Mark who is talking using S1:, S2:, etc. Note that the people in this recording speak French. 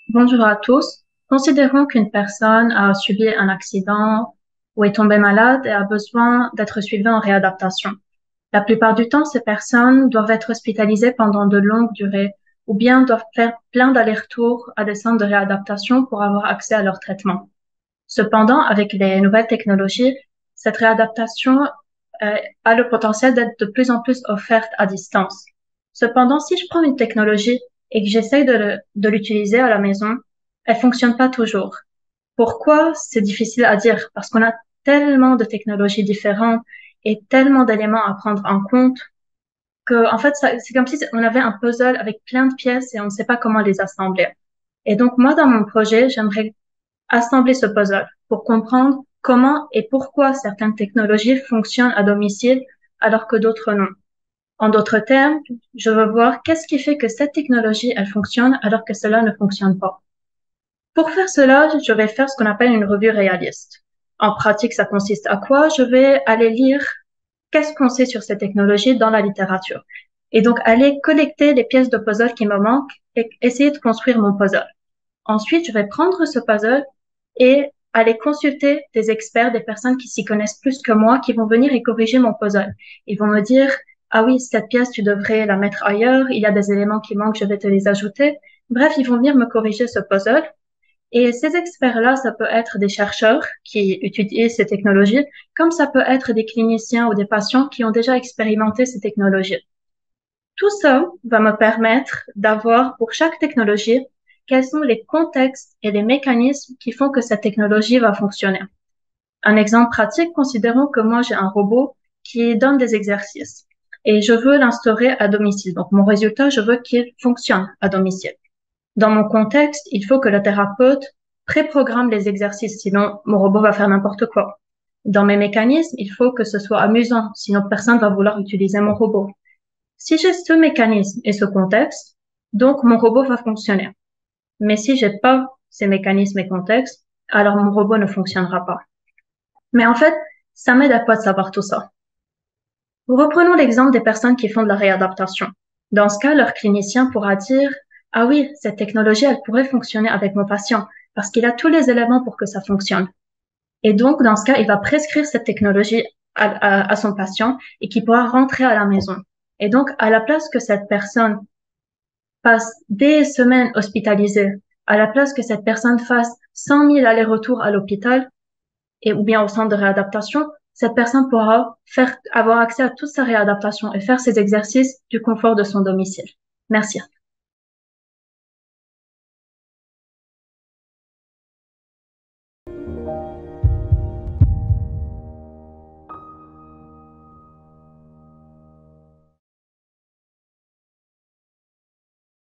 S1: Bonjour à tous. Considérons qu'une personne a subi un accident ou est tombée malade et a besoin d'être suivie en réadaptation. La plupart du temps, ces personnes doivent être hospitalisées pendant de longues durées ou bien doivent faire plein d'allers-retours à des centres de réadaptation pour avoir accès à leur traitement. Cependant, avec les nouvelles technologies, cette réadaptation euh, a le potentiel d'être de plus en plus offerte à distance. Cependant, si je prends une technologie et que j'essaye de l'utiliser à la maison, elle fonctionne pas toujours. Pourquoi? C'est difficile à dire parce qu'on a tellement de technologies différentes et tellement d'éléments à prendre en compte que, en fait, c'est comme si on avait un puzzle avec plein de pièces et on ne sait pas comment les assembler. Et donc, moi, dans mon projet, j'aimerais assembler ce puzzle pour comprendre comment et pourquoi certaines technologies fonctionnent à domicile alors que d'autres non. En d'autres termes, je veux voir qu'est-ce qui fait que cette technologie, elle fonctionne alors que cela ne fonctionne pas. Pour faire cela, je vais faire ce qu'on appelle une revue réaliste. En pratique, ça consiste à quoi? Je vais aller lire qu'est-ce qu'on sait sur ces technologies dans la littérature. Et donc, aller collecter les pièces de puzzle qui me manquent et essayer de construire mon puzzle. Ensuite, je vais prendre ce puzzle et aller consulter des experts, des personnes qui s'y connaissent plus que moi, qui vont venir et corriger mon puzzle. Ils vont me dire, ah oui, cette pièce, tu devrais la mettre ailleurs, il y a des éléments qui manquent, je vais te les ajouter. Bref, ils vont venir me corriger ce puzzle. Et ces experts-là, ça peut être des chercheurs qui utilisent ces technologies, comme ça peut être des cliniciens ou des patients qui ont déjà expérimenté ces technologies. Tout ça va me permettre d'avoir pour chaque technologie quels sont les contextes et les mécanismes qui font que cette technologie va fonctionner. Un exemple pratique, considérons que moi j'ai un robot qui donne des exercices et je veux l'instaurer à domicile. Donc mon résultat, je veux qu'il fonctionne à domicile. Dans mon contexte, il faut que le thérapeute préprogramme les exercices, sinon mon robot va faire n'importe quoi. Dans mes mécanismes, il faut que ce soit amusant, sinon personne va vouloir utiliser mon robot. Si j'ai ce mécanisme et ce contexte, donc mon robot va fonctionner. Mais si j'ai pas ces mécanismes et contextes, alors mon robot ne fonctionnera pas. Mais en fait, ça m'aide à quoi de savoir tout ça? Reprenons l'exemple des personnes qui font de la réadaptation. Dans ce cas, leur clinicien pourra dire, ah oui, cette technologie, elle pourrait fonctionner avec mon patient parce qu'il a tous les éléments pour que ça fonctionne. Et donc, dans ce cas, il va prescrire cette technologie à son patient et qui pourra rentrer à la maison. Et donc, à la place que cette personne passe des semaines hospitalisée, à la place que cette personne fasse 100 000 allers-retours à l'hôpital et ou bien au centre de réadaptation, cette personne pourra avoir accès à toute sa réadaptation et faire ses exercices du confort de son domicile. Merci.